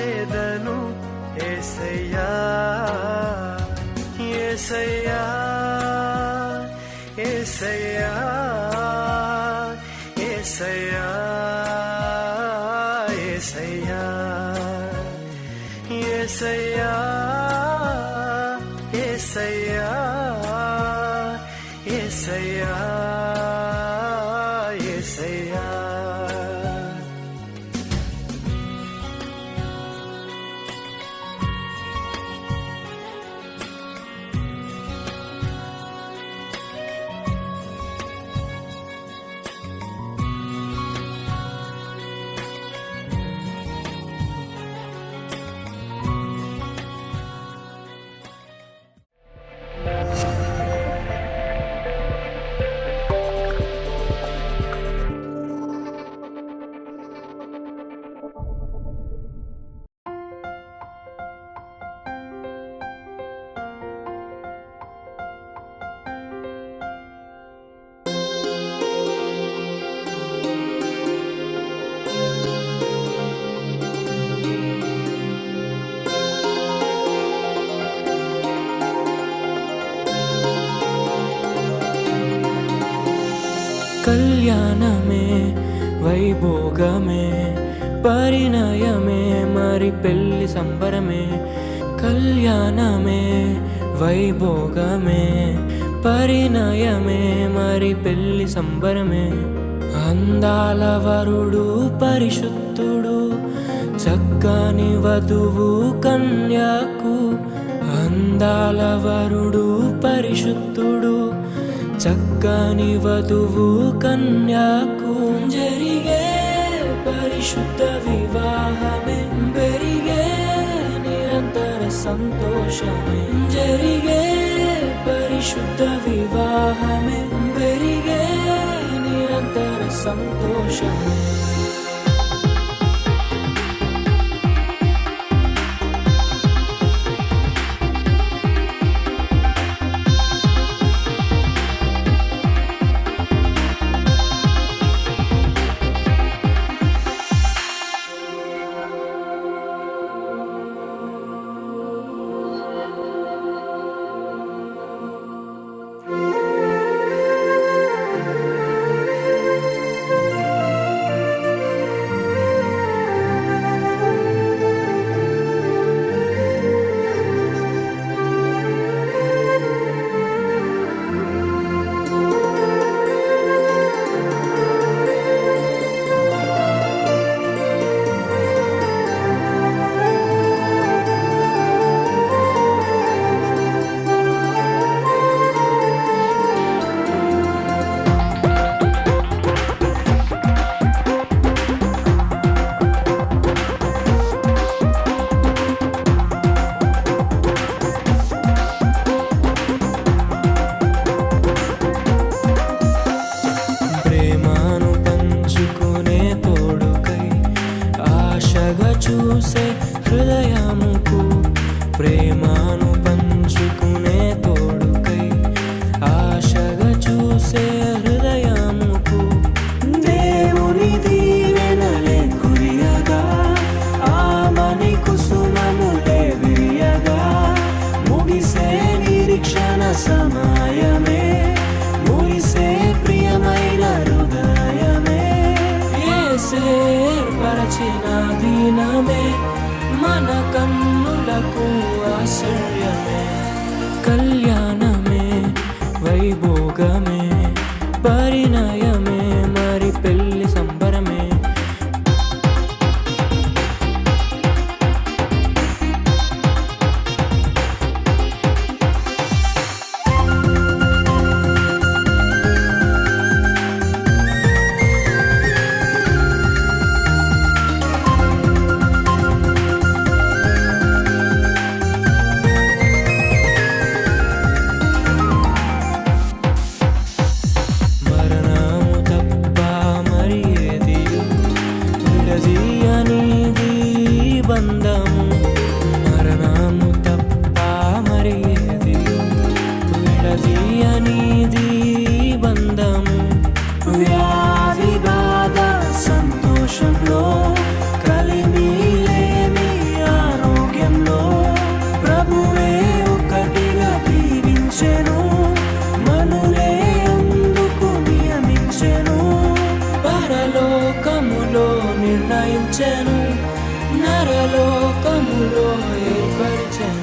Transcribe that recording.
స్తుతించేదను యేసయ్యా యేసయ్యా యేసయ్యా యేసయ్యా యేసయ్యా యేసయ్యా యేసయ్యా యేసయ్యా యేసయ్యా కళ్యాణమే వైభోగమే పరిణయమే మరి పెళ్లి సంబరమే కళ్యాణమే వైభోగమే పరిణయమే మరి పెళ్లి సంబరమే అందాల వరుడు పరిశుద్ధుడు చక్కని వధువు కన్యకు అందాల వరుడు పరిశుద్ధుడు చక్కని వధువు కన్యకు జరిగే పరిశుద్ధ వివాహమే పెరిగే నిరంతర సంతోషమే జరిగే పరిశుద్ధ వివాహమే పెరిగే నిరంతర సంతోషమే చూసే హృదయముకు ప్రేమను పంచుకునే తోడుకై ఆశగా చూసే హృదయముకు దేవుని దీవెనలే కురియగా ఆమని కుసుమములే విరియగా ముగిసే నిరీక్షణ సమయమే ముగిసే ప్రియమైన హృదయమే ఏర్పరచిన దినమే మన కన్నులకు ఆశ్చర్యమే కళ్యాణమే వైభోగమే పరిణయమే మరి పెళ్లి సంబరమే బంధము మరణము తప్ప మరి ఏది విడదీయనిది బంధము వ్యాధి బాధ సంతోషంలో కలిమిలేమి ఏర్పరిచెను